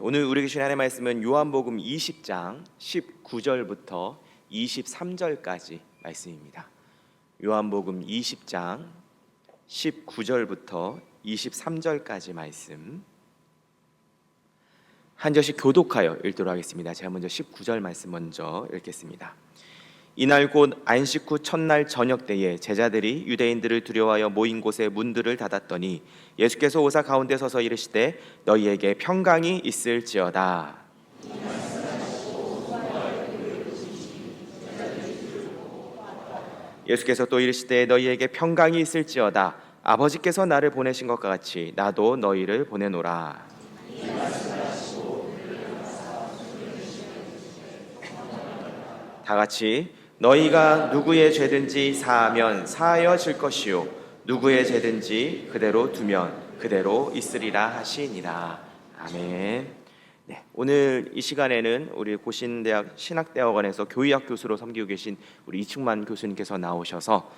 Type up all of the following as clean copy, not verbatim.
오늘 우리에게 주신 하나님의 말씀은 요한복음 20장 19절부터 23절까지 말씀입니다. 요한복음 20장 19절부터 23절까지 말씀 한 절씩 교독하여 읽도록 하겠습니다. 제가 먼저 19절 말씀 먼저 읽겠습니다. 이날 곧 안식 후 첫날 저녁 때에 제자들이 유대인들을 두려워하여 모인 곳에 문들을 닫았더니 예수께서 오사 가운데 서서 이르시되 너희에게 평강이 있을지어다. 예수께서 또 이르시되 너희에게 평강이 있을지어다. 아버지께서 나를 보내신 것과 같이 나도 너희를 보내노라. 다 같이 너희가 누구의 죄든지 사하면 사하여질 것이요 누구의 죄든지 그대로 두면 그대로 있으리라 하시니라. 아멘. 네, 오늘 이 시간에는 우리 고신대학 신학대학원에서 교의학 교수로 섬기고 계신 우리 이충만 교수님께서 나오셔서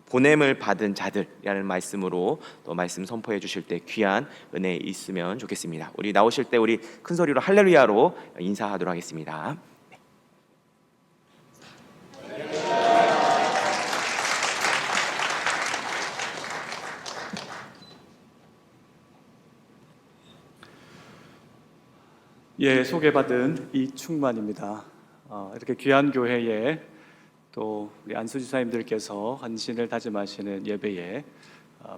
보냄을 받은 자들이라는 말씀으로 또 말씀 선포해 주실 때 귀한 은혜 있으면 좋겠습니다. 우리 나오실 때 우리 큰 소리로 할렐루야로 인사하도록 하겠습니다. 소개받은 이충만입니다. 이렇게 귀한 교회에 또 우리 안수 집사님들께서 헌신을 다짐하시는 예배에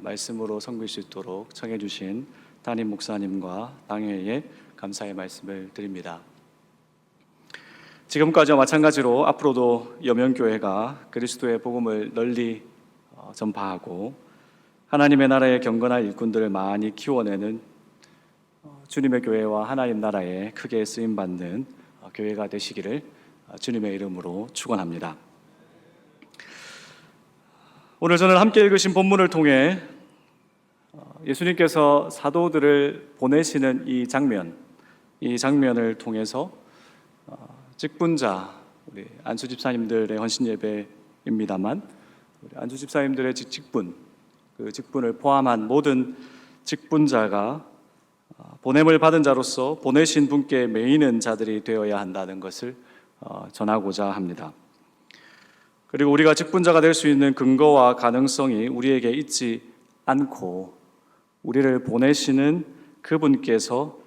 말씀으로 섬길 수 있도록 청해 주신 담임 목사님과 당회에 감사의 말씀을 드립니다. 지금까지와 마찬가지로 앞으로도 여명교회가 그리스도의 복음을 널리 전파하고 하나님의 나라의 경건한 일꾼들을 많이 키워내는 주님의 교회와 하나님 나라에 크게 쓰임받는 교회가 되시기를 주님의 이름으로 축원합니다. 오늘 저는 함께 읽으신 본문을 통해 예수님께서 사도들을 보내시는 이 장면을 통해서 직분자 우리 안수 집사님들의 헌신 예배입니다만 우리 안수 집사님들의 직분, 그 직분을 포함한 모든 직분자가 보냄을 받은 자로서 보내신 분께 매이는 자들이 되어야 한다는 것을 전하고자 합니다. 그리고 우리가 직분자가 될 수 있는 근거와 가능성이 우리에게 있지 않고 우리를 보내시는 그분께서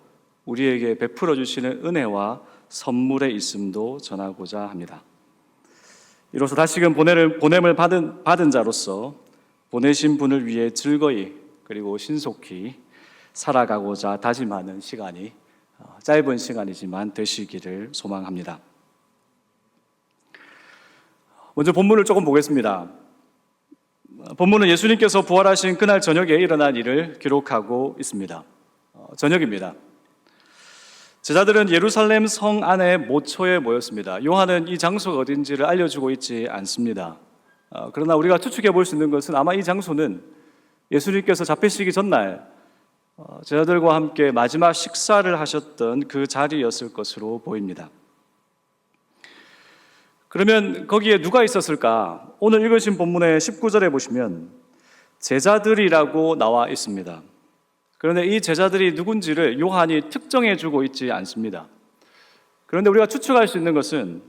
우리에게 베풀어 주시는 은혜와 선물의 있음도 전하고자 합니다. 이로써 다시금 보냄을 받은 자로서 보내신 분을 위해 즐거이 그리고 신속히 살아가고자 다짐하는 시간이 짧은 시간이지만 되시기를 소망합니다. 먼저 본문을 조금 보겠습니다. 본문은 예수님께서 부활하신 그날 저녁에 일어난 일을 기록하고 있습니다. 저녁입니다. 제자들은 예루살렘 성 안에 모초에 모였습니다. 요한은 이 장소가 어딘지를 알려주고 있지 않습니다. 그러나 우리가 추측해 볼 수 있는 것은 아마 이 장소는 예수님께서 잡히시기 전날 제자들과 함께 마지막 식사를 하셨던 그 자리였을 것으로 보입니다. 그러면 거기에 누가 있었을까? 오늘 읽으신 본문의 19절에 보시면 제자들이라고 나와 있습니다. 그런데 이 제자들이 누군지를 요한이 특정해 주고 있지 않습니다. 그런데 우리가 추측할 수 있는 것은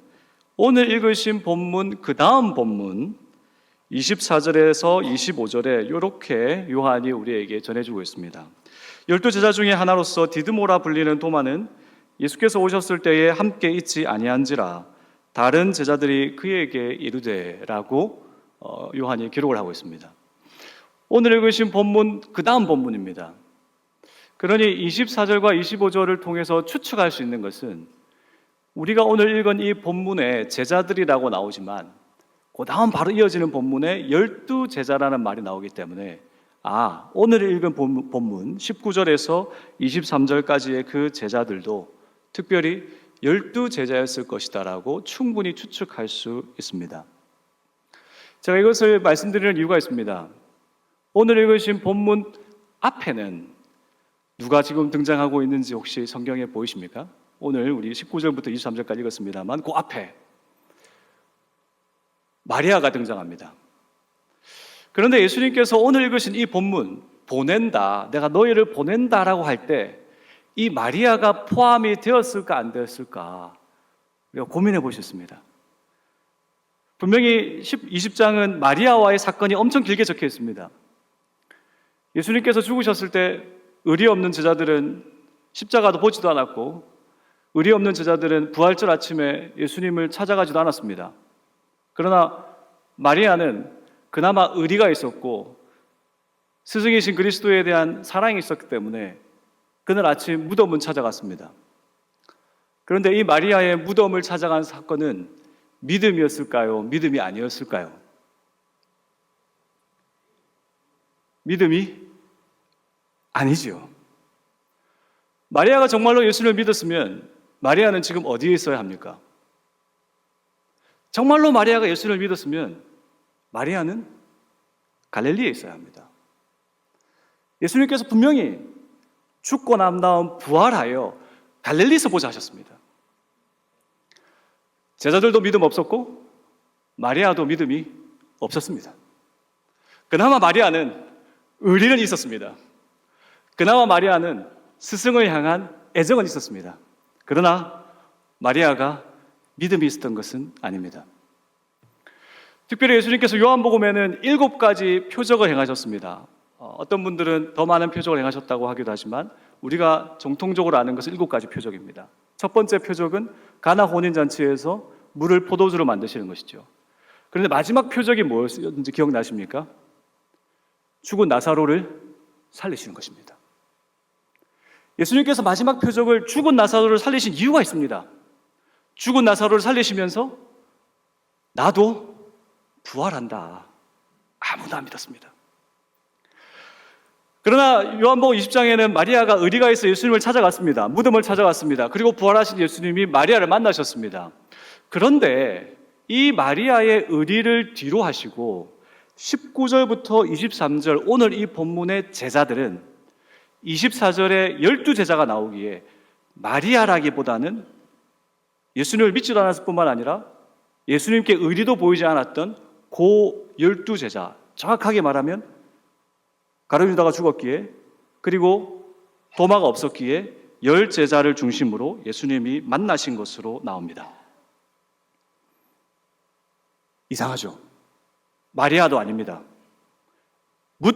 오늘 읽으신 본문 그 다음 본문 24절에서 25절에 이렇게 요한이 우리에게 전해주고 있습니다. 12제자 중에 하나로서 디드모라 불리는 도마는 예수께서 오셨을 때에 함께 있지 아니한지라 다른 제자들이 그에게 이르되라고 요한이 기록을 하고 있습니다. 오늘 읽으신 본문 그 다음 본문입니다. 그러니 24절과 25절을 통해서 추측할 수 있는 것은 우리가 오늘 읽은 이 본문에 제자들이라고 나오지만 그 다음 바로 이어지는 본문에 12제자라는 말이 나오기 때문에 오늘 읽은 본문 19절에서 23절까지의 그 제자들도 특별히 12제자였을 것이다라고 충분히 추측할 수 있습니다. 제가 이것을 말씀드리는 이유가 있습니다. 오늘 읽으신 본문 앞에는 누가 지금 등장하고 있는지 혹시 성경에 보이십니까? 오늘 우리 19절부터 23절까지 읽었습니다만 그 앞에 마리아가 등장합니다. 그런데 예수님께서 오늘 읽으신 이 본문 보낸다, 내가 너희를 보낸다라고 할 때 이 마리아가 포함이 되었을까 안 되었을까 우리가 고민해 보셨습니다. 분명히 20장은 마리아와의 사건이 엄청 길게 적혀 있습니다. 예수님께서 죽으셨을 때 의리 없는 제자들은 십자가도 보지도 않았고 의리 없는 제자들은 부활절 아침에 예수님을 찾아가지도 않았습니다. 그러나 마리아는 그나마 의리가 있었고 스승이신 그리스도에 대한 사랑이 있었기 때문에 그날 아침 무덤을 찾아갔습니다. 그런데 이 마리아의 무덤을 찾아간 사건은 믿음이었을까요? 믿음이 아니었을까요? 믿음이 아니지요. 마리아가 정말로 예수를 믿었으면 마리아는 지금 어디에 있어야 합니까? 정말로 마리아가 예수를 믿었으면 마리아는 갈릴리에 있어야 합니다. 예수님께서 분명히 죽고 난 다음 부활하여 갈릴리에서 보자 하셨습니다. 제자들도 믿음 없었고 마리아도 믿음이 없었습니다. 그나마 마리아는 의리는 있었습니다. 그나마 마리아는 스승을 향한 애정은 있었습니다. 그러나 마리아가 믿음이 있었던 것은 아닙니다. 특별히 예수님께서 요한복음에는 7가지 표적을 행하셨습니다. 어떤 분들은 더 많은 표적을 행하셨다고 하기도 하지만 우리가 정통적으로 아는 것은 7가지 표적입니다. 첫 번째 표적은 가나 혼인잔치에서 물을 포도주로 만드시는 것이죠. 그런데 마지막 표적이 무엇이었는지 기억나십니까? 죽은 나사로를 살리시는 것입니다. 예수님께서 마지막 표적을 죽은 나사로를 살리신 이유가 있습니다. 죽은 나사로를 살리시면서 나도 부활한다. 아무도 안 믿었습니다. 그러나 요한복음 20장에는 마리아가 의리가 있어 예수님을 찾아갔습니다. 무덤을 찾아갔습니다. 그리고 부활하신 예수님이 마리아를 만나셨습니다. 그런데 이 마리아의 의리를 뒤로 하시고 19절부터 23절 오늘 이 본문의 제자들은 24절에 12제자가 나오기에 마리아라기보다는 예수님을 믿지도 않았을 뿐만 아니라 예수님께 의리도 보이지 않았던 고 12제자, 정확하게 말하면 가룟유다가 죽었기에 그리고 도마가 없었기에 10제자를 중심으로 예수님이 만나신 것으로 나옵니다. 이상하죠? 마리아도 아닙니다. 묻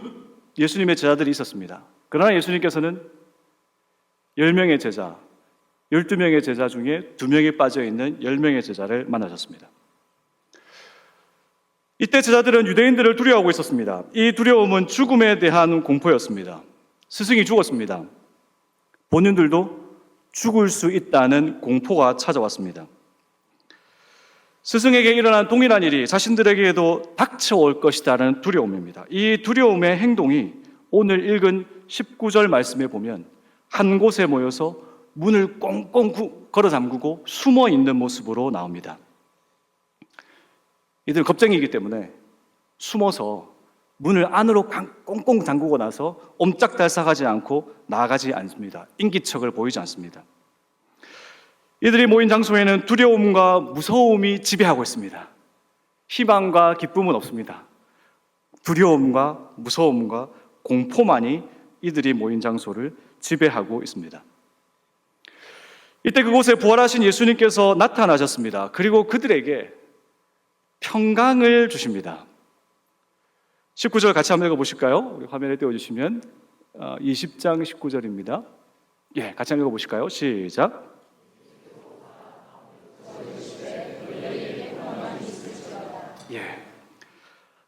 예수님의 제자들이 있었습니다. 그러나 예수님께서는 10명의 제자, 12명의 제자 중에 2명이 빠져있는 10명의 제자를 만나셨습니다. 이때 제자들은 유대인들을 두려워하고 있었습니다. 이 두려움은 죽음에 대한 공포였습니다. 스승이 죽었습니다. 본인들도 죽을 수 있다는 공포가 찾아왔습니다. 스승에게 일어난 동일한 일이 자신들에게도 닥쳐올 것이라는 두려움입니다. 이 두려움의 행동이 오늘 읽은 19절 말씀에 보면 한 곳에 모여서 문을 꽁꽁 걸어 잠그고 숨어 있는 모습으로 나옵니다. 이들은 겁쟁이이기 때문에 숨어서 문을 안으로 꽁꽁 잠그고 나서 옴짝달싹하지 않고 나아가지 않습니다. 인기척을 보이지 않습니다. 이들이 모인 장소에는 두려움과 무서움이 지배하고 있습니다. 희망과 기쁨은 없습니다. 두려움과 무서움과 공포만이 이들이 모인 장소를 지배하고 있습니다. 이때 그곳에 부활하신 예수님께서 나타나셨습니다. 그리고 그들에게 평강을 주십니다. 19절 같이 한번 읽어보실까요? 화면에 띄워주시면 20장 19절입니다. 예, 같이 한번 읽어보실까요? 시작. 예.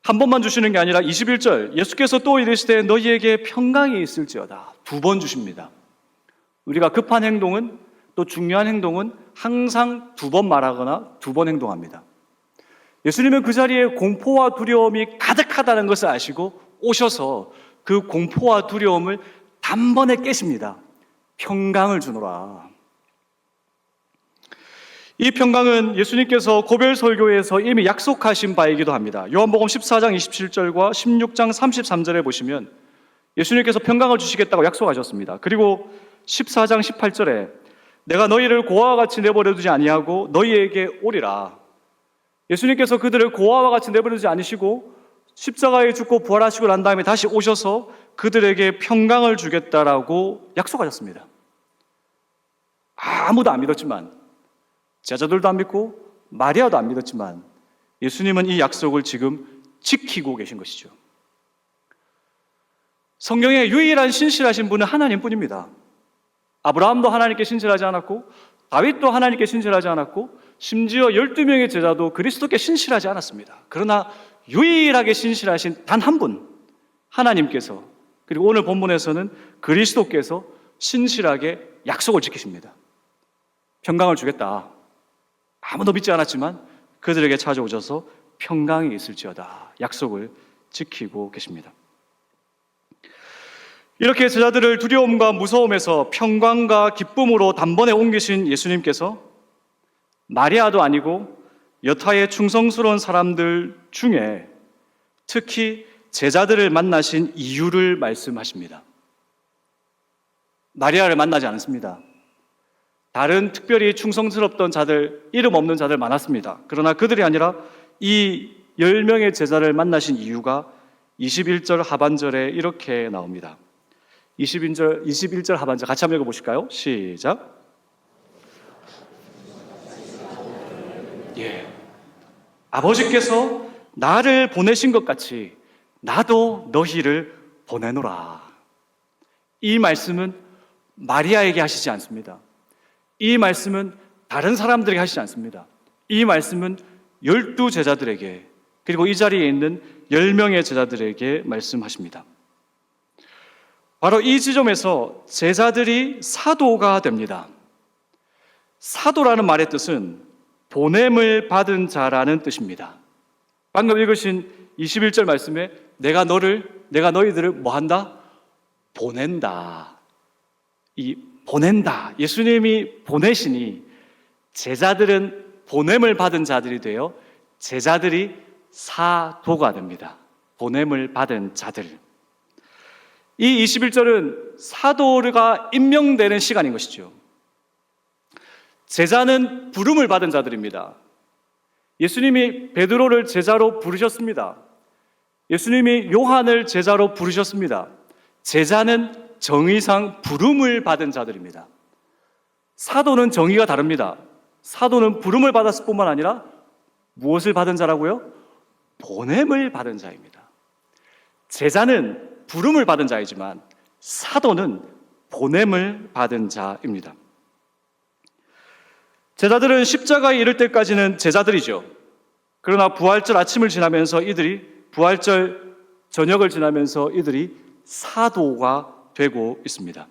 한 번만 주시는 게 아니라 21절 예수께서 또 이르시되 너희에게 평강이 있을지어다. 2번 주십니다. 우리가 급한 행동은 또 중요한 행동은 항상 2번 말하거나 2번 행동합니다. 예수님은 그 자리에 공포와 두려움이 가득하다는 것을 아시고 오셔서 그 공포와 두려움을 단번에 깨십니다. 평강을 주노라. 이 평강은 예수님께서 고별 설교에서 이미 약속하신 바이기도 합니다. 요한복음 14장 27절과 16장 33절에 보시면 예수님께서 평강을 주시겠다고 약속하셨습니다. 그리고 14장 18절에 내가 너희를 고아와 같이 내버려 두지 아니하고 너희에게 오리라. 예수님께서 그들을 고아와 같이 내버려 두지 않으시고 십자가에 죽고 부활하시고 난 다음에 다시 오셔서 그들에게 평강을 주겠다라고 약속하셨습니다. 아무도 안 믿었지만, 제자들도 안 믿고 마리아도 안 믿었지만 예수님은 이 약속을 지금 지키고 계신 것이죠. 성경에 유일한 신실하신 분은 하나님뿐입니다. 아브라함도 하나님께 신실하지 않았고, 다윗도 하나님께 신실하지 않았고, 심지어 12명의 제자도 그리스도께 신실하지 않았습니다. 그러나 유일하게 신실하신 단 한 분, 하나님께서, 그리고 오늘 본문에서는 그리스도께서 신실하게 약속을 지키십니다. 평강을 주겠다. 아무도 믿지 않았지만 그들에게 찾아오셔서 평강이 있을지어다 약속을 지키고 계십니다. 이렇게 제자들을 두려움과 무서움에서 평강과 기쁨으로 단번에 옮기신 예수님께서 마리아도 아니고 여타의 충성스러운 사람들 중에 특히 제자들을 만나신 이유를 말씀하십니다. 마리아를 만나지 않았습니다. 다른 특별히 충성스럽던 자들, 이름 없는 자들 많았습니다. 그러나 그들이 아니라 이 10명의 제자를 만나신 이유가 21절 하반절에 이렇게 나옵니다. 21절 하반절 같이 한번 읽어보실까요? 시작. 예. 아버지께서 나를 보내신 것 같이 나도 너희를 보내노라. 이 말씀은 마리아에게 하시지 않습니다. 이 말씀은 다른 사람들에게 하시지 않습니다. 이 말씀은 12 제자들에게, 그리고 이 자리에 있는 10명의 제자들에게 말씀하십니다. 바로 이 지점에서 제자들이 사도가 됩니다. 사도라는 말의 뜻은 보냄을 받은 자라는 뜻입니다. 방금 읽으신 21절 말씀에 내가 너희들을 뭐 한다? 보낸다. 이 보낸다. 예수님이 보내시니 제자들은 보냄을 받은 자들이 되어 제자들이 사도가 됩니다. 보냄을 받은 자들. 이 21절은 사도가 임명되는 시간인 것이죠. 제자는 부름을 받은 자들입니다. 예수님이 베드로를 제자로 부르셨습니다. 예수님이 요한을 제자로 부르셨습니다. 제자는 정의상 부름을 받은 자들입니다. 사도는 정의가 다릅니다. 사도는 부름을 받았을 뿐만 아니라 무엇을 받은 자라고요? 보냄을 받은 자입니다. 제자는 부름을 받은 자이지만 사도는 보냄을 받은 자입니다. 제자들은 십자가에 이를 때까지는 제자들이죠. 그러나 부활절 아침을 지나면서 부활절 저녁을 지나면서 이들이 사도가 되고 있습니다.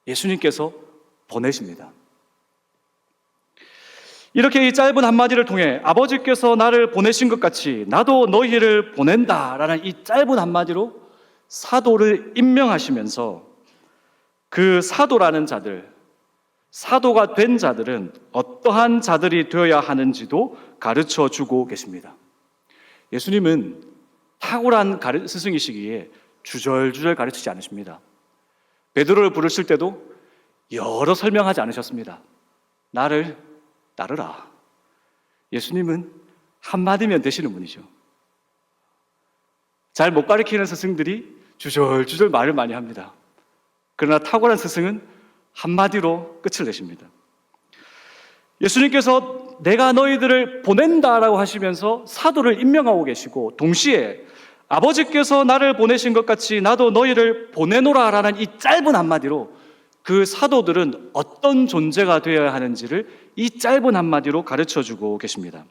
예수님께서 보내십니다. 이렇게 이 짧은 한마디를 통해 아버지께서 나를 보내신 것 같이 나도 너희를 보낸다라는 이 짧은 한마디로 사도를 임명하시면서 그 사도라는 자들, 사도가 된 자들은 어떠한 자들이 되어야 하는지도 가르쳐 주고 계십니다. 예수님은 탁월한 스승이시기에 주절주절 가르치지 않으십니다. 베드로를 부르실 때도 여러 설명하지 않으셨습니다. 나를 따르라. 예수님은 한마디면 되시는 분이죠. 잘 못 가르치는 스승들이 주절주절 말을 많이 합니다. 그러나 탁월한 스승은 한마디로 끝을 내십니다. 예수님께서 내가 너희들을 보낸다라고 하시면서 사도를 임명하고 계시고 동시에 아버지께서 나를 보내신 것 같이 나도 너희를 보내노라라는 이 짧은 한마디로 그 사도들은 어떤 존재가 되어야 하는지를 이 짧은 한마디로 가르쳐주고 계십니다.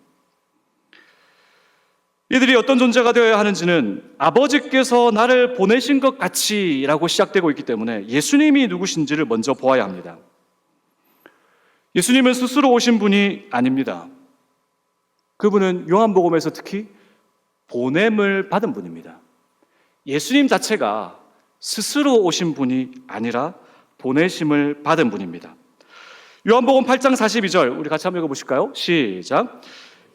이들이 어떤 존재가 되어야 하는지는 아버지께서 나를 보내신 것 같이 라고 시작되고 있기 때문에 예수님이 누구신지를 먼저 보아야 합니다. 예수님은 스스로 오신 분이 아닙니다. 그분은 요한복음에서 특히 보냄을 받은 분입니다. 예수님 자체가 스스로 오신 분이 아니라 보내심을 받은 분입니다. 요한복음 8장 42절 우리 같이 한번 읽어보실까요? 시작.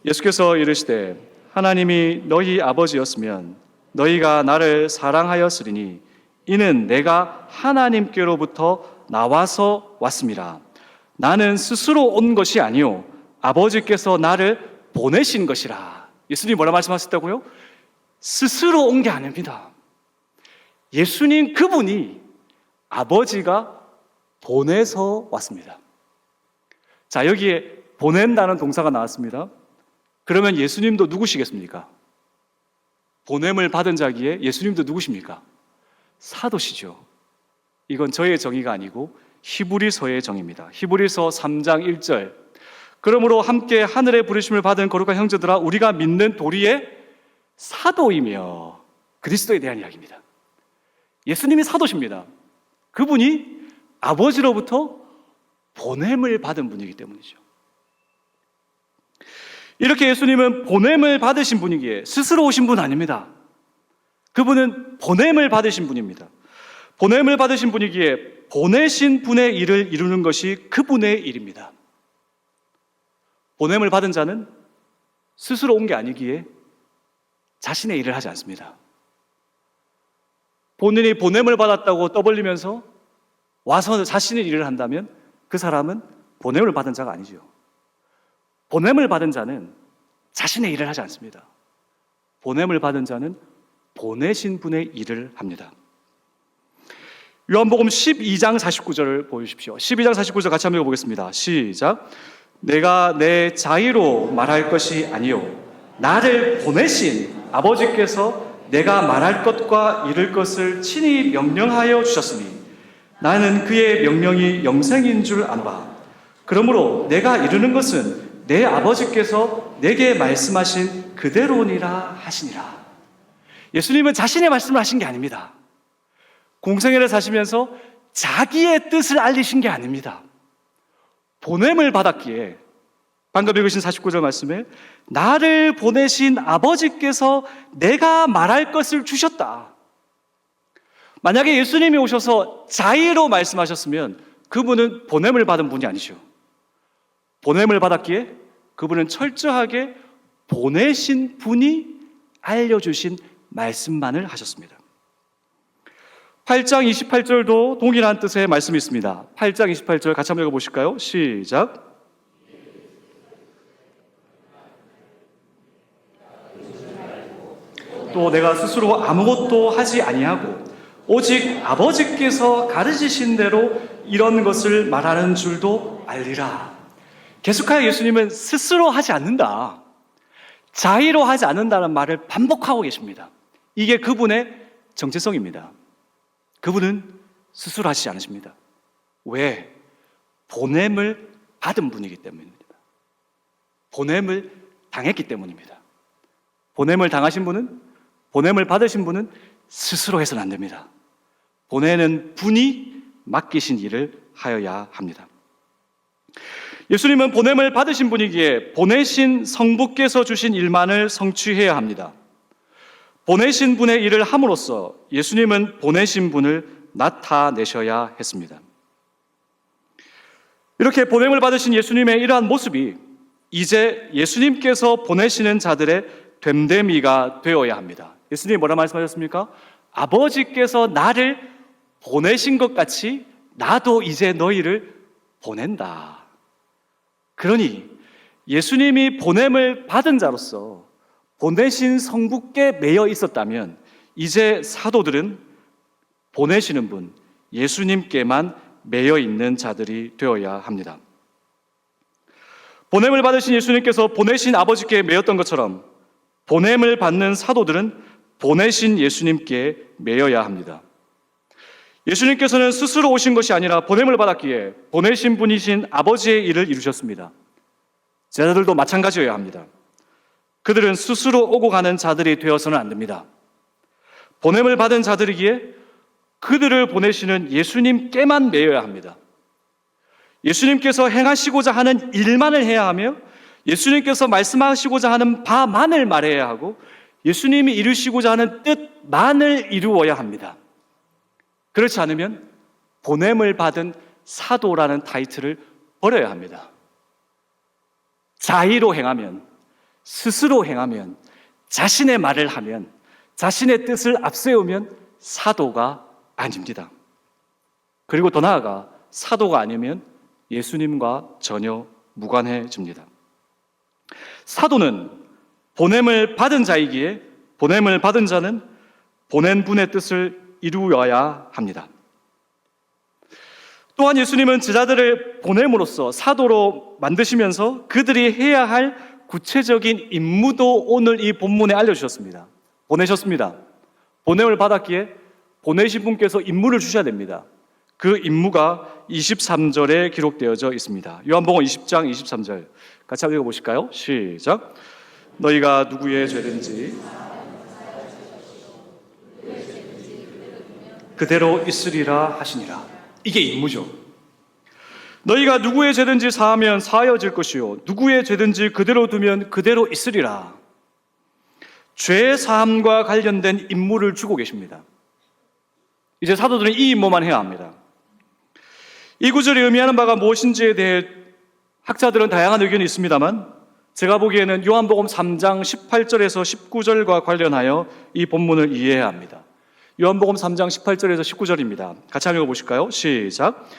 예수께서 이르시되 하나님이 너희 아버지였으면 너희가 나를 사랑하였으리니 이는 내가 하나님께로부터 나와서 왔음이라. 나는 스스로 온 것이 아니요 아버지께서 나를 보내신 것이라. 예수님이 뭐라 말씀하셨다고요? 스스로 온 게 아닙니다. 예수님 그분이 아버지가 보내서 왔습니다. 자, 여기에 보낸다는 동사가 나왔습니다. 그러면 예수님도 누구시겠습니까? 보냄을 받은 자기에 예수님도 누구십니까? 사도시죠. 이건 저의 정의가 아니고 히브리서의 정의입니다. 히브리서 3장 1절. 그러므로 함께 하늘의 부르심을 받은 거룩한 형제들아, 우리가 믿는 도리의 사도이며, 그리스도에 대한 이야기입니다. 예수님이 사도십니다. 그분이 아버지로부터 보냄을 받은 분이기 때문이죠. 이렇게 예수님은 보냄을 받으신 분이기에 스스로 오신 분 아닙니다. 그분은 보냄을 받으신 분입니다. 보냄을 받으신 분이기에 보내신 분의 일을 이루는 것이 그분의 일입니다. 보냄을 받은 자는 스스로 온 게 아니기에 자신의 일을 하지 않습니다. 본인이 보냄을 받았다고 떠벌리면서 와서 자신의 일을 한다면 그 사람은 보냄을 받은 자가 아니죠. 보냄을 받은 자는 자신의 일을 하지 않습니다. 보냄을 받은 자는 보내신 분의 일을 합니다. 요한복음 12장 49절을 보여주십시오. 12장 49절 같이 한번 읽어보겠습니다. 시작. 내가 내 자의로 말할 것이 아니요 나를 보내신 아버지께서 내가 말할 것과 이룰 것을 친히 명령하여 주셨으니 나는 그의 명령이 영생인 줄 아노라. 그러므로 내가 이루는 것은 내 아버지께서 내게 말씀하신 그대로니라 하시니라. 예수님은 자신의 말씀을 하신 게 아닙니다. 공생애를 사시면서 자기의 뜻을 알리신 게 아닙니다. 보냄을 받았기에 방금 읽으신 49절 말씀에 나를 보내신 아버지께서 내가 말할 것을 주셨다. 만약에 예수님이 오셔서 자의로 말씀하셨으면 그분은 보냄을 받은 분이 아니죠. 보냄을 받았기에 그분은 철저하게 보내신 분이 알려주신 말씀만을 하셨습니다. 8장 28절도 동일한 뜻의 말씀이 있습니다. 8장 28절 같이 한번 읽어보실까요? 시작. 또 내가 스스로 아무것도 하지 아니하고 오직 아버지께서 가르치신 대로 이런 것을 말하는 줄도 알리라. 계속하여 예수님은 스스로 하지 않는다, 자의로 하지 않는다는 말을 반복하고 계십니다. 이게 그분의 정체성입니다. 그분은 스스로 하시지 않으십니다. 왜? 보냄을 받은 분이기 때문입니다. 보냄을 당했기 때문입니다. 보냄을 당하신 분은, 보냄을 받으신 분은 스스로 해서는 안 됩니다. 보내는 분이 맡기신 일을 하여야 합니다. 예수님은 보냄을 받으신 분이기에 보내신 성부께서 주신 일만을 성취해야 합니다. 보내신 분의 일을 함으로써 예수님은 보내신 분을 나타내셔야 했습니다. 이렇게 보냄을 받으신 예수님의 이러한 모습이 이제 예수님께서 보내시는 자들의 됨됨이가 되어야 합니다. 예수님이 뭐라 말씀하셨습니까? 아버지께서 나를 보내신 것 같이 나도 이제 너희를 보낸다. 그러니 예수님이 보냄을 받은 자로서 보내신 성부께 매여 있었다면 이제 사도들은 보내시는 분 예수님께만 매여 있는 자들이 되어야 합니다. 보냄을 받으신 예수님께서 보내신 아버지께 매였던 것처럼 보냄을 받는 사도들은 보내신 예수님께 매여야 합니다. 예수님께서는 스스로 오신 것이 아니라 보냄을 받았기에 보내신 분이신 아버지의 일을 이루셨습니다. 제자들도 마찬가지여야 합니다. 그들은 스스로 오고 가는 자들이 되어서는 안 됩니다. 보냄을 받은 자들이기에 그들을 보내시는 예수님께만 매여야 합니다. 예수님께서 행하시고자 하는 일만을 해야 하며 예수님께서 말씀하시고자 하는 바만을 말해야 하고 예수님이 이루시고자 하는 뜻만을 이루어야 합니다. 그렇지 않으면 보냄을 받은 사도라는 타이틀을 버려야 합니다. 자의로 행하면, 스스로 행하면, 자신의 말을 하면, 자신의 뜻을 앞세우면 사도가 아닙니다. 그리고 더 나아가 사도가 아니면 예수님과 전혀 무관해집니다. 사도는 보냄을 받은 자이기에 보냄을 받은 자는 보낸 분의 뜻을 이루어야 합니다. 또한 예수님은 제자들을 보냄으로써 사도로 만드시면서 그들이 해야 할 구체적인 임무도 오늘 이 본문에 알려주셨습니다. 보내셨습니다. 보냄을 받았기에 보내신 분께서 임무를 주셔야 됩니다. 그 임무가 23절에 기록되어져 있습니다. 요한복음 20장 23절 같이 한번 읽어보실까요? 시작. 너희가 누구의 죄든지 그대로 있으리라 하시니라. 이게 임무죠. 너희가 누구의 죄든지 사하면 사하여질 것이요 누구의 죄든지 그대로 두면 그대로 있으리라. 죄 사함과 관련된 임무를 주고 계십니다. 이제 사도들은 이 임무만 해야 합니다. 이 구절이 의미하는 바가 무엇인지에 대해 학자들은 다양한 의견이 있습니다만 제가 보기에는 요한복음 3장 18절에서 19절과 관련하여 이 본문을 이해해야 합니다. 요한복음 3장 18절에서 19절입니다. 같이 한번 읽어보실까요? 시작.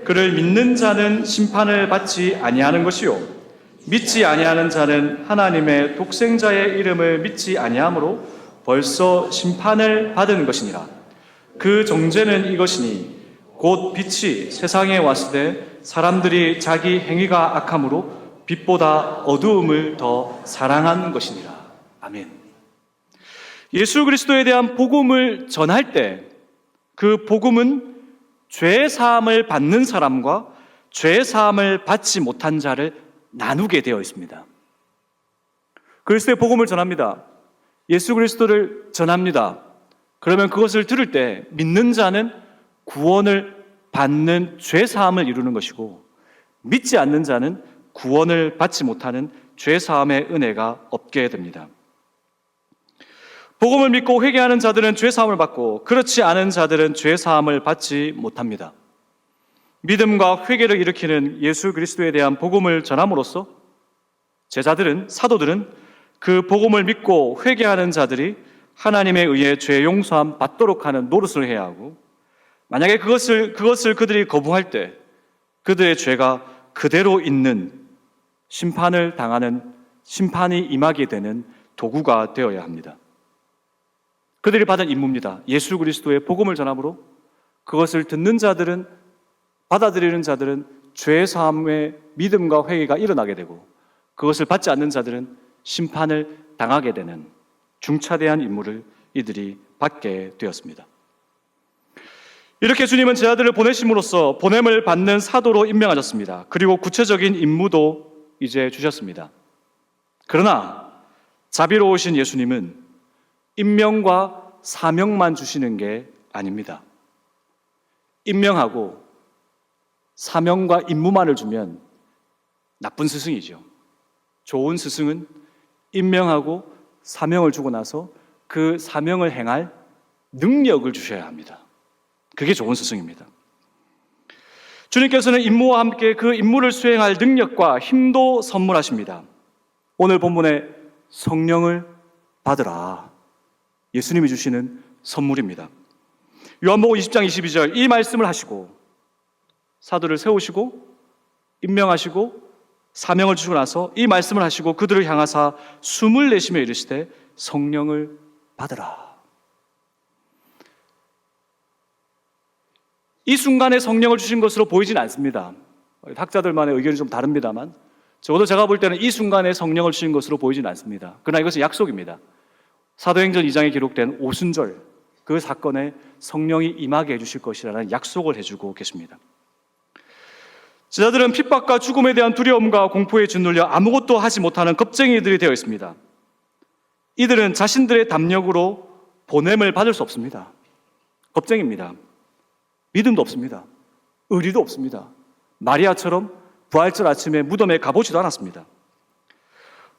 그를 믿는 자는 심판을 받지 아니하는 것이요 믿지 아니하는 자는 하나님의 독생자의 이름을 믿지 아니하므로 벌써 심판을 받은 것이니라. 그 정죄는 이것이니 곧 빛이 세상에 왔을 때 사람들이 자기 행위가 악함으로 빛보다 어두움을 더 사랑한 것이니라. 아멘. 예수 그리스도에 대한 복음을 전할 때 그 복음은 죄 사함을 받는 사람과 죄 사함을 받지 못한 자를 나누게 되어 있습니다. 그리스도의 복음을 전합니다. 예수 그리스도를 전합니다. 그러면 그것을 들을 때 믿는 자는 구원을 받는 죄 사함을 이루는 것이고 믿지 않는 자는 구원을 받지 못하는 죄 사함의 은혜가 없게 됩니다. 복음을 믿고 회개하는 자들은 죄 사함을 받고 그렇지 않은 자들은 죄 사함을 받지 못합니다. 믿음과 회개를 일으키는 예수 그리스도에 대한 복음을 전함으로써 제자들은 사도들은 그 복음을 믿고 회개하는 자들이 하나님에 의해 죄 용서함 받도록 하는 노릇을 해야 하고 만약에 그것을 그들이 거부할 때 그들의 죄가 그대로 있는 심판을 당하는 심판이 임하게 되는 도구가 되어야 합니다. 그들이 받은 임무입니다. 예수 그리스도의 복음을 전함으로 그것을 듣는 자들은 받아들이는 자들은 죄 사함의 믿음과 회개가 일어나게 되고 그것을 받지 않는 자들은 심판을 당하게 되는 중차대한 임무를 이들이 받게 되었습니다. 이렇게 주님은 제자들을 보내심으로써 보냄을 받는 사도로 임명하셨습니다. 그리고 구체적인 임무도 이제 주셨습니다. 그러나 자비로우신 예수님은 임명과 사명만 주시는 게 아닙니다. 임명하고 사명과 임무만을 주면 나쁜 스승이죠. 좋은 스승은 임명하고 사명을 주고 나서 그 사명을 행할 능력을 주셔야 합니다. 그게 좋은 스승입니다. 주님께서는 임무와 함께 그 임무를 수행할 능력과 힘도 선물하십니다. 오늘 본문에 성령을 받으라. 예수님이 주시는 선물입니다. 요한복음 20장 22절 이 말씀을 하시고 사도를 세우시고 임명하시고 사명을 주시고 나서 이 말씀을 하시고 그들을 향하사 숨을 내쉬며 이르시되 성령을 받으라. 이 순간에 성령을 주신 것으로 보이진 않습니다. 학자들만의 의견이 좀 다릅니다만 적어도 제가 볼 때는 이 순간에 성령을 주신 것으로 보이진 않습니다. 그러나 이것은 약속입니다. 사도행전 2장에 기록된 오순절 그 사건에 성령이 임하게 해주실 것이라는 약속을 해주고 계십니다. 제자들은 핍박과 죽음에 대한 두려움과 공포에 짓눌려 아무것도 하지 못하는 겁쟁이들이 되어 있습니다. 이들은 자신들의 담력으로 보냄을 받을 수 없습니다. 겁쟁입니다. 믿음도 없습니다. 의리도 없습니다. 마리아처럼 부활절 아침에 무덤에 가보지도 않았습니다.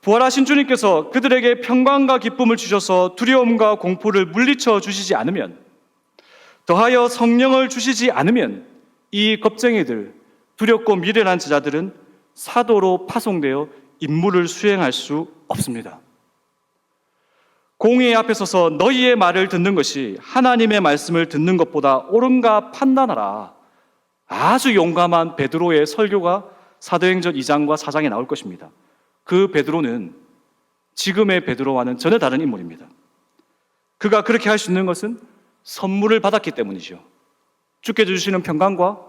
부활하신 주님께서 그들에게 평강과 기쁨을 주셔서 두려움과 공포를 물리쳐 주시지 않으면, 더하여 성령을 주시지 않으면 이 겁쟁이들, 두렵고 미련한 제자들은 사도로 파송되어 임무를 수행할 수 없습니다. 공의 앞에 서서 너희의 말을 듣는 것이 하나님의 말씀을 듣는 것보다 옳은가 판단하라. 아주 용감한 베드로의 설교가 사도행전 2장과 4장에 나올 것입니다. 그 베드로는 지금의 베드로와는 전혀 다른 인물입니다. 그가 그렇게 할 수 있는 것은 선물을 받았기 때문이죠. 주께 주시는 평강과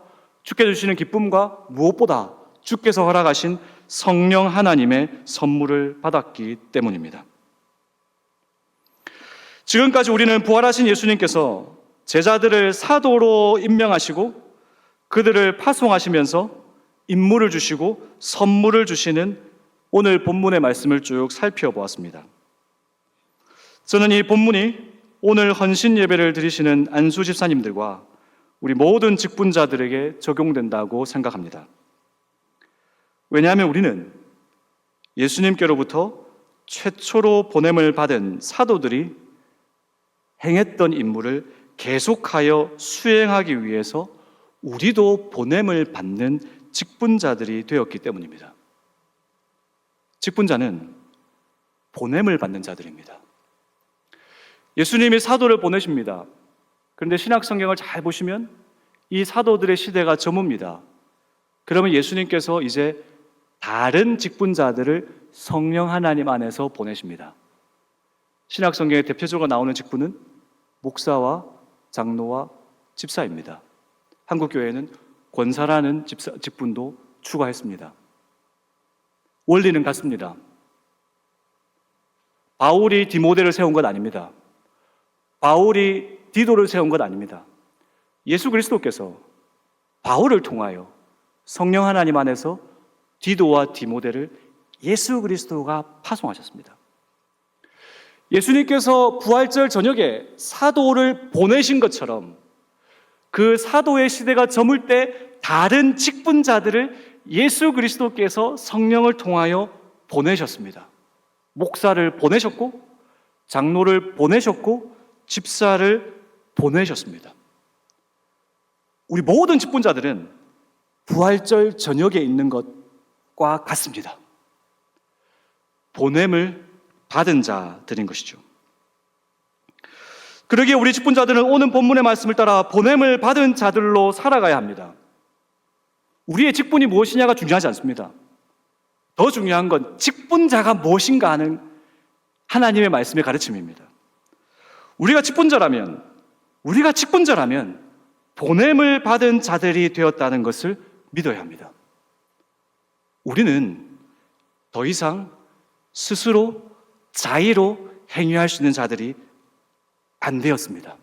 주께 주시는 기쁨과 무엇보다 주께서 허락하신 성령 하나님의 선물을 받았기 때문입니다. 지금까지 우리는 부활하신 예수님께서 제자들을 사도로 임명하시고 그들을 파송하시면서 임무를 주시고 선물을 주시는 오늘 본문의 말씀을 쭉 살펴보았습니다. 저는 이 본문이 오늘 헌신 예배를 드리시는 안수 집사님들과 우리 모든 직분자들에게 적용된다고 생각합니다. 왜냐하면 우리는 예수님께로부터 최초로 보냄을 받은 사도들이 행했던 임무를 계속하여 수행하기 위해서 우리도 보냄을 받는 직분자들이 되었기 때문입니다. 직분자는 보냄을 받는 자들입니다. 예수님이 사도를 보내십니다. 그런데 신약 성경을 잘 보시면 이 사도들의 시대가 저뭅니다. 그러면 예수님께서 이제 다른 직분자들을 성령 하나님 안에서 보내십니다. 신약 성경에 대표적으로 나오는 직분은 목사와 장로와 집사입니다. 한국 교회는 권사라는 직분도 추가했습니다. 원리는 같습니다. 바울이 디모데를 세운 것 아닙니다. 바울이 디도를 세운 것 아닙니다. 예수 그리스도께서 바울을 통하여 성령 하나님 안에서 디도와 디모데를 예수 그리스도가 파송하셨습니다. 예수님께서 부활절 저녁에 사도를 보내신 것처럼 그 사도의 시대가 저물 때 다른 직분자들을 예수 그리스도께서 성령을 통하여 보내셨습니다. 목사를 보내셨고 장로를 보내셨고 집사를 보내셨습니다. 우리 모든 직분자들은 부활절 저녁에 있는 것과 같습니다. 보냄을 받은 자들인 것이죠. 그러기에 우리 직분자들은 오늘 본문의 말씀을 따라 보냄을 받은 자들로 살아가야 합니다. 우리의 직분이 무엇이냐가 중요하지 않습니다. 더 중요한 건 직분자가 무엇인가 하는 하나님의 말씀의 가르침입니다. 우리가 직분자라면 보냄을 받은 자들이 되었다는 것을 믿어야 합니다. 우리는 더 이상 스스로 자의로 행위할 수 있는 자들이 안 되었습니다.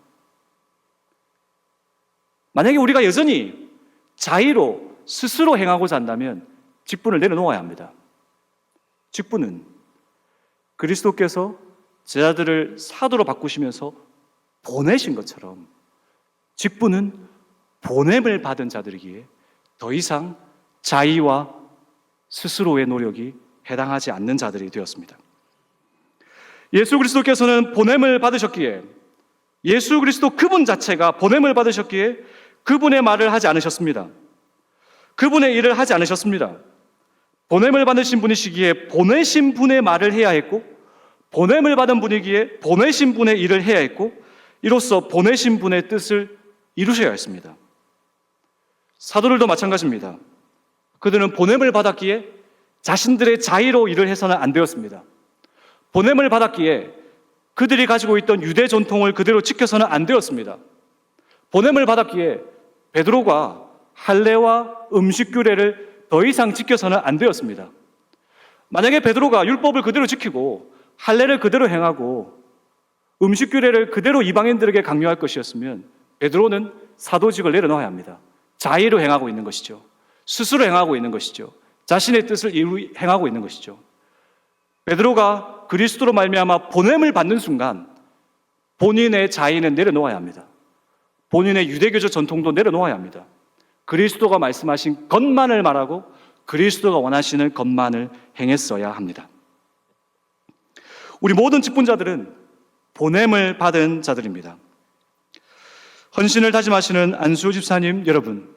만약에 우리가 여전히 자의로 스스로 행하고자 한다면 직분을 내려놓아야 합니다. 직분은 그리스도께서 제자들을 사도로 바꾸시면서 보내신 것처럼 직분은 보냄을 받은 자들이기에 더 이상 자의와 스스로의 노력이 해당하지 않는 자들이 되었습니다. 예수 그리스도께서는 보냄을 받으셨기에 예수 그리스도 그분 자체가 보냄을 받으셨기에 그분의 말을 하지 않으셨습니다. 그분의 일을 하지 않으셨습니다. 보냄을 받으신 분이시기에 보내신 분의 말을 해야 했고 보냄을 받은 분이기에 보내신 분의 일을 해야 했고 이로써 보내신 분의 뜻을 이루셔야 했습니다. 사도들도 마찬가지입니다. 그들은 보냄을 받았기에 자신들의 자의로 일을 해서는 안 되었습니다. 보냄을 받았기에 그들이 가지고 있던 유대 전통을 그대로 지켜서는 안 되었습니다. 보냄을 받았기에 베드로가 할례와 음식 규례를 더 이상 지켜서는 안 되었습니다. 만약에 베드로가 율법을 그대로 지키고 할례를 그대로 행하고 음식 규례를 그대로 이방인들에게 강요할 것이었으면 베드로는 사도직을 내려놓아야 합니다. 자의로 행하고 있는 것이죠. 스스로 행하고 있는 것이죠. 자신의 뜻을 행하고 있는 것이죠. 베드로가 그리스도로 말미암아 보냄을 받는 순간 본인의 자의는 내려놓아야 합니다. 본인의 유대교적 전통도 내려놓아야 합니다. 그리스도가 말씀하신 것만을 말하고 그리스도가 원하시는 것만을 행했어야 합니다. 우리 모든 직분자들은 보냄을 받은 자들입니다. 헌신을 다짐하시는 안수 집사님 여러분,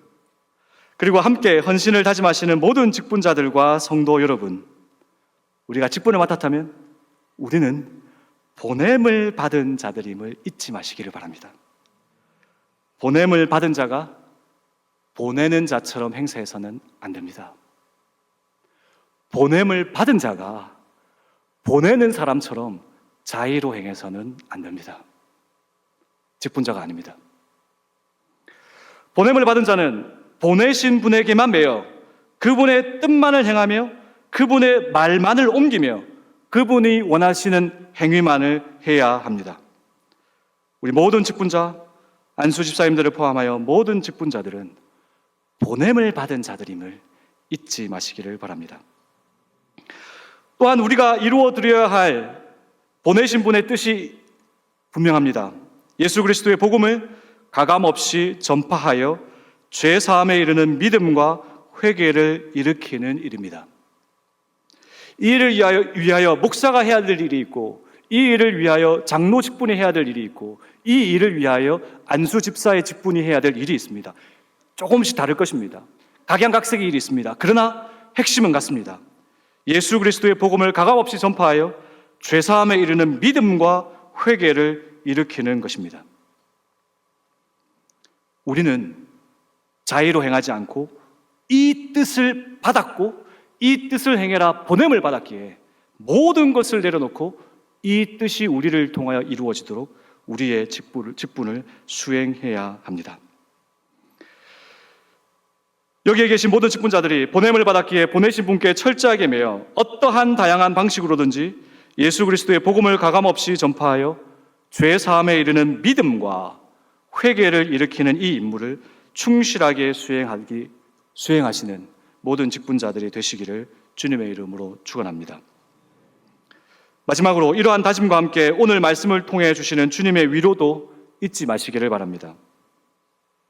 그리고 함께 헌신을 다짐하시는 모든 직분자들과 성도 여러분, 우리가 직분을 맡았다면 우리는 보냄을 받은 자들임을 잊지 마시기를 바랍니다. 보냄을 받은 자가 보내는 자처럼 행세해서는 안 됩니다. 보냄을 받은 자가 보내는 사람처럼 자의로 행해서는 안 됩니다. 직분자가 아닙니다. 보냄을 받은 자는 보내신 분에게만 매여 그분의 뜻만을 행하며 그분의 말만을 옮기며 그분이 원하시는 행위만을 해야 합니다. 우리 모든 직분자, 안수 집사님들을 포함하여 모든 직분자들은 보냄을 받은 자들임을 잊지 마시기를 바랍니다. 또한 우리가 이루어 드려야 할 보내신 분의 뜻이 분명합니다. 예수 그리스도의 복음을 가감없이 전파하여 죄 사함에 이르는 믿음과 회개를 일으키는 일입니다. 이 일을 위하여 목사가 해야 될 일이 있고, 이 일을 위하여 장로 직분이 해야 될 일이 있고, 이 일을 위하여 안수 집사의 직분이 해야 될 일이 있습니다. 조금씩 다를 것입니다. 각양각색의 일이 있습니다. 그러나 핵심은 같습니다. 예수 그리스도의 복음을 가감없이 전파하여 죄사함에 이르는 믿음과 회개를 일으키는 것입니다. 우리는 자의로 행하지 않고 이 뜻을 받았고 이 뜻을 행해라 보냄을 받았기에 모든 것을 내려놓고 이 뜻이 우리를 통하여 이루어지도록 우리의 직분을 수행해야 합니다. 여기에 계신 모든 직분자들이 보냄을 받았기에 보내신 분께 철저하게 매여 어떠한 다양한 방식으로든지 예수 그리스도의 복음을 가감없이 전파하여 죄 사함에 이르는 믿음과 회개를 일으키는 이 임무를 충실하게 수행하시는 모든 직분자들이 되시기를 주님의 이름으로 축원합니다. 마지막으로 이러한 다짐과 함께 오늘 말씀을 통해 주시는 주님의 위로도 잊지 마시기를 바랍니다.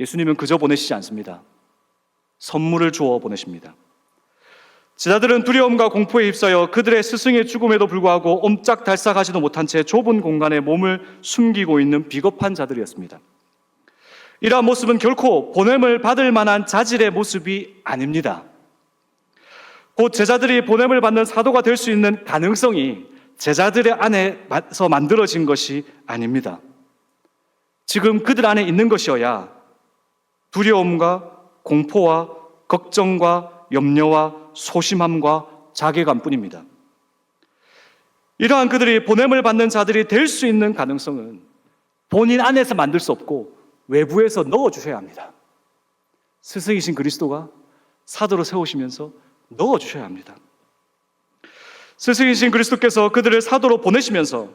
예수님은 그저 보내시지 않습니다. 선물을 주어 보내십니다. 제자들은 두려움과 공포에 휩싸여 그들의 스승의 죽음에도 불구하고 옴짝달싹하지도 못한 채 좁은 공간에 몸을 숨기고 있는 비겁한 자들이었습니다. 이러한 모습은 결코 보냄을 받을 만한 자질의 모습이 아닙니다. 곧 제자들이 보냄을 받는 사도가 될 수 있는 가능성이 제자들의 안에서 만들어진 것이 아닙니다. 지금 그들 안에 있는 것이어야 두려움과 공포와 걱정과 염려와 소심함과 자괴감뿐입니다. 이러한 그들이 보냄을 받는 자들이 될 수 있는 가능성은 본인 안에서 만들 수 없고 외부에서 넣어주셔야 합니다. 스승이신 그리스도가 사도로 세우시면서 넣어주셔야 합니다. 스승이신 그리스도께서 그들을 사도로 보내시면서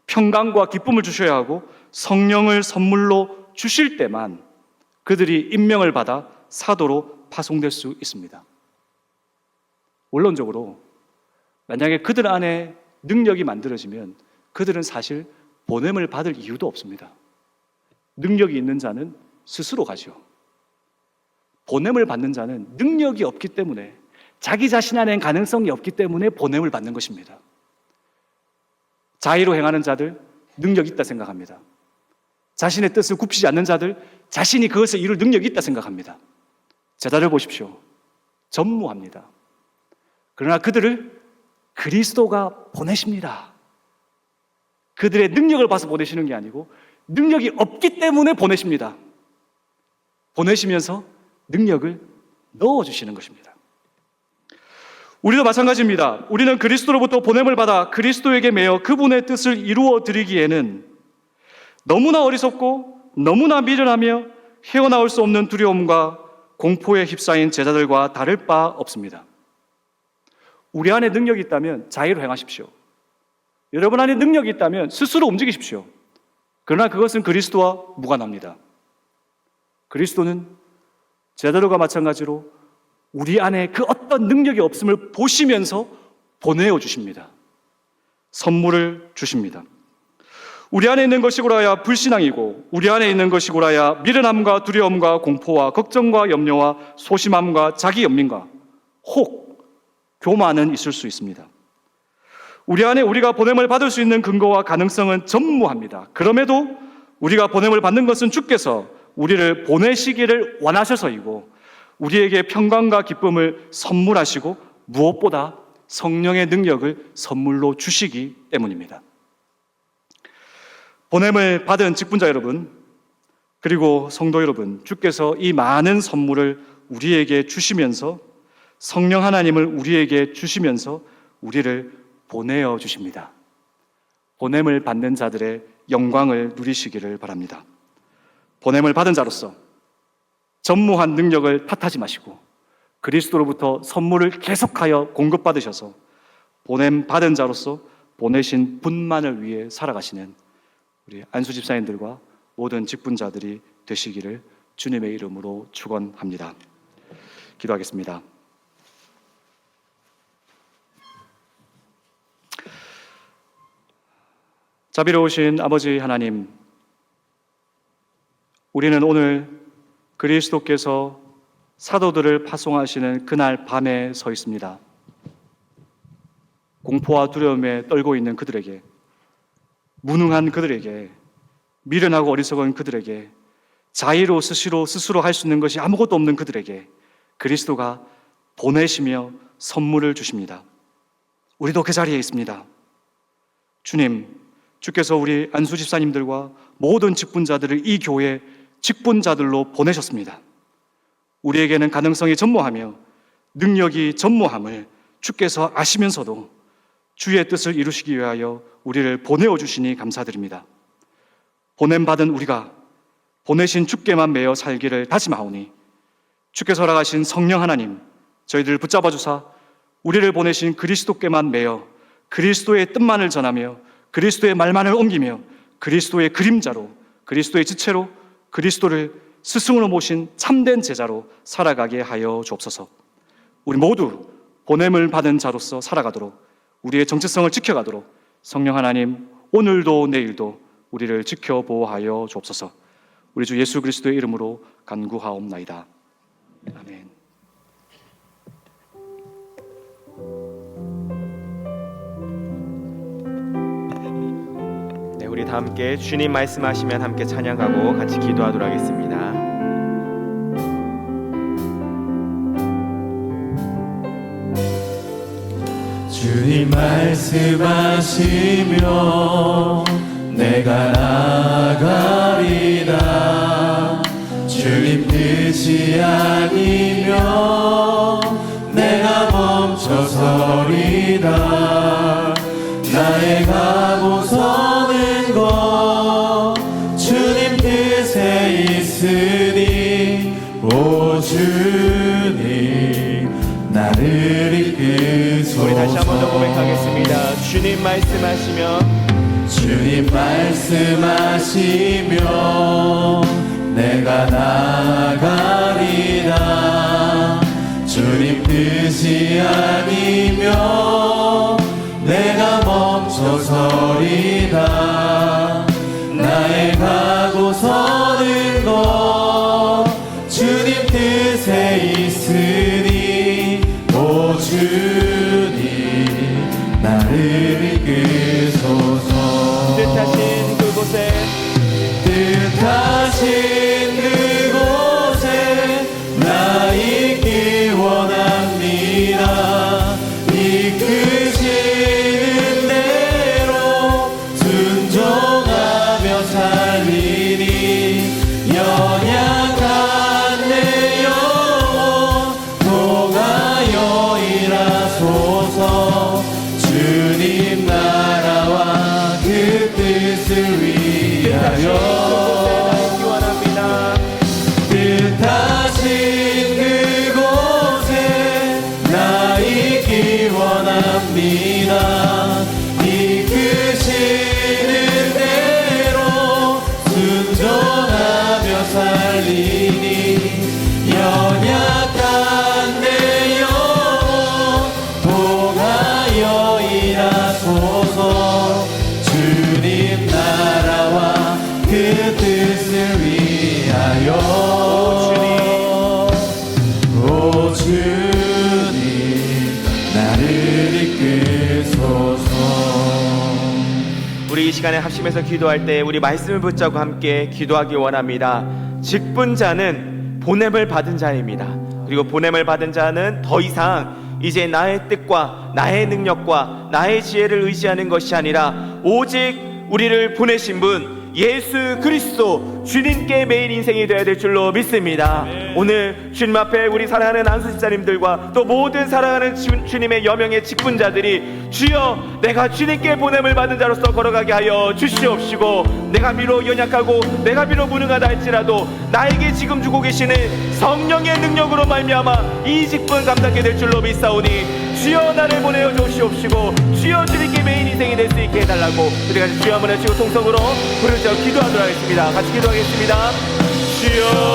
평강과 기쁨을 주셔야 하고 성령을 선물로 주실 때만 그들이 임명을 받아 사도로 파송될 수 있습니다. 원론적으로 만약에 그들 안에 능력이 만들어지면 그들은 사실 보냄을 받을 이유도 없습니다. 능력이 있는 자는 스스로 가죠. 보냄을 받는 자는 능력이 없기 때문에 자기 자신 안에 가능성이 없기 때문에 보냄을 받는 것입니다. 자의로 행하는 자들 능력이 있다 생각합니다. 자신의 뜻을 굽히지 않는 자들 자신이 그것을 이룰 능력이 있다 생각합니다. 제자를 보십시오. 전무합니다. 그러나 그들을 그리스도가 보내십니다. 그들의 능력을 봐서 보내시는 게 아니고 능력이 없기 때문에 보내십니다. 보내시면서 능력을 넣어주시는 것입니다. 우리도 마찬가지입니다. 우리는 그리스도로부터 보냄을 받아 그리스도에게 매여 그분의 뜻을 이루어 드리기에는 너무나 어리석고 너무나 미련하며 헤어나올 수 없는 두려움과 공포에 휩싸인 제자들과 다를 바 없습니다. 우리 안에 능력이 있다면 자의로 행하십시오. 여러분 안에 능력이 있다면 스스로 움직이십시오. 그러나 그것은 그리스도와 무관합니다. 그리스도는 제자들과 마찬가지로 우리 안에 그 어떤 능력이 없음을 보시면서 보내어 주십니다. 선물을 주십니다. 우리 안에 있는 것이 고라야 불신앙이고 우리 안에 있는 것이 고라야 미련함과 두려움과 공포와 걱정과 염려와 소심함과 자기 연민과 혹 교만은 있을 수 있습니다. 우리 안에 우리가 보냄을 받을 수 있는 근거와 가능성은 전무합니다. 그럼에도 우리가 보냄을 받는 것은 주께서 우리를 보내시기를 원하셔서이고 우리에게 평강과 기쁨을 선물하시고 무엇보다 성령의 능력을 선물로 주시기 때문입니다. 보냄을 받은 직분자 여러분, 그리고 성도 여러분, 주께서 이 많은 선물을 우리에게 주시면서 성령 하나님을 우리에게 주시면서 우리를 보내어 주십니다. 보냄을 받는 자들의 영광을 누리시기를 바랍니다. 보냄을 받은 자로서 전무한 능력을 탓하지 마시고 그리스도로부터 선물을 계속하여 공급받으셔서 보냄받은 자로서 보내신 분만을 위해 살아가시는 우리 안수 집사님들과 모든 직분자들이 되시기를 주님의 이름으로 축원합니다. 기도하겠습니다. 자비로우신 아버지 하나님, 우리는 오늘 그리스도께서 사도들을 파송하시는 그날 밤에 서 있습니다. 공포와 두려움에 떨고 있는 그들에게, 무능한 그들에게, 미련하고 어리석은 그들에게, 자의로 스스로 할 수 있는 것이 아무것도 없는 그들에게 그리스도가 보내시며 선물을 주십니다. 우리도 그 자리에 있습니다. 주님, 주께서 우리 안수 집사님들과 모든 직분자들을 이 교회 직분자들로 보내셨습니다. 우리에게는 가능성이 전무하며 능력이 전무함을 주께서 아시면서도 주의 뜻을 이루시기 위하여 우리를 보내어 주시니 감사드립니다. 보냄받은 우리가 보내신 주께만 매여 살기를 다짐하오니 주께서 허락하신 성령 하나님, 저희들을 붙잡아 주사 우리를 보내신 그리스도께만 매여 그리스도의 뜻만을 전하며 그리스도의 말만을 옮기며 그리스도의 그림자로, 그리스도의 지체로, 그리스도를 스승으로 모신 참된 제자로 살아가게 하여 주옵소서. 우리 모두 보냄을 받은 자로서 살아가도록, 우리의 정체성을 지켜가도록 성령 하나님 오늘도 내일도 우리를 지켜보호하여 주옵소서. 우리 주 예수 그리스도의 이름으로 간구하옵나이다. 아멘. 네, 우리 다 함께 주님 말씀하시면 함께 찬양하고 같이 기도하도록 하겠습니다. 주님 말씀하시며 내가 나가리라. 주님 뜻이 아니면 내가 멈춰서리라. 나의 가고 서는 것 주님 뜻에 있으니 오 주님 나를 이끄소서. 우리 다시 한 번 더 고백하겠습니다. 주님 말씀하시면 주님 말씀하시며 내가 나가리라. 주님 뜻이 아니면 내가 멈춰서리라. 나의 가고 서는 것 주님 뜻에 있으니 오 주님 나를 이끄소서. 뜻하신 그곳에 뜻하신 그곳에 나 있기 원합니다. 이끄시는 대로 순종하며 살리니 연약한 내 영혼 통하여 일하소서. 주님 나라와 그 뜻을 위하여 뜻하신 그곳에 나 있기 원합니다. 이끄시는 대로 순종하며 살리니 연약한 내 영혼 통하여 일하소서. 주님 나라와 그 뜻을 위하여 오 주님 나를 이끄소서. 우리 이 시간에 합심해서 기도할 때 우리 말씀을 붙잡고 함께 기도하기 원합니다. 직분자는 보냄을 받은 자입니다. 그리고 보냄을 받은 자는 더 이상 이제 나의 뜻과 나의 능력과 나의 지혜를 의지하는 것이 아니라 오직 우리를 보내신 분 예수 그리스도 주님께 매일 인생이 되어야 될 줄로 믿습니다. 오늘 주님 앞에 우리 사랑하는 안수 집사님들과 또 모든 사랑하는 주님의 여명의 직분자들이 주여 내가 주님께 보냄을 받은 자로서 걸어가게 하여 주시옵시고, 내가 비록 연약하고 내가 비록 무능하다 할지라도 나에게 지금 주고 계시는 성령의 능력으로 말미암아 이 직분 감당하게 될 줄로 믿사오니 주여 나를 보내어 주시옵시고, 주여 주님께 매일 인생이 될 수 있게 해달라고 우리 같이 주여 한번 외치고 통성으로 부르짖어 기도하도록 하겠습니다. 같이 기도하겠습니다. 주여